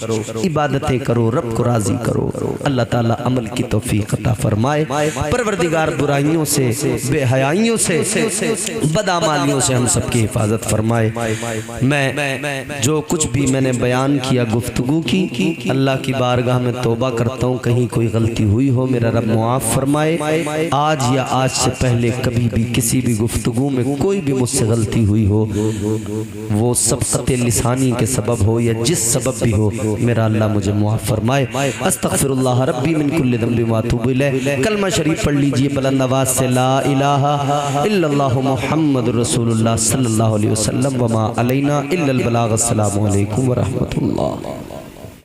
इबादतें करो, रब को राजी करो। अल्लाह ताला अमल की तौफीक अता फरमाए। परवरदिगार बुराइयों से, बेहयाइयों से, बदअमालियों से हम सबकी हिफाजत फरमाए। मैं जो कुछ भी मैंने बयान किया गुफ्तगू की, अल्लाह की बारगाह में तौबा करता हूँ, कहीं कोई गलती हुई हो मेरा रब मुआफ फरमाए। आज या आज से पहले कभी भी किसी भी गुफ्तगू में कोई भी मुझसे गलती हुई हो, वो सबक़त लिसानी के सबब हो या जिस सबब भी हो, मेरा अल्लाह मुझे मुआफ फरमाए। अस्तग़फिरुल्लाह रब्बी मिन कुल्लि ज़ंबिन व अतूबु इलैह। कलमा शरीफ पढ़ लीजिए बुलंद आवाज़ से, ला इलाहा इल्लल्लाहु मुहम्मदुर रसूलुल्लाह सल्लल्लाहु अलैहि वसल्लम व मा अलैना इल्लल बलाग। अस्सलामु अलैकुम व रहमतुल्लाह।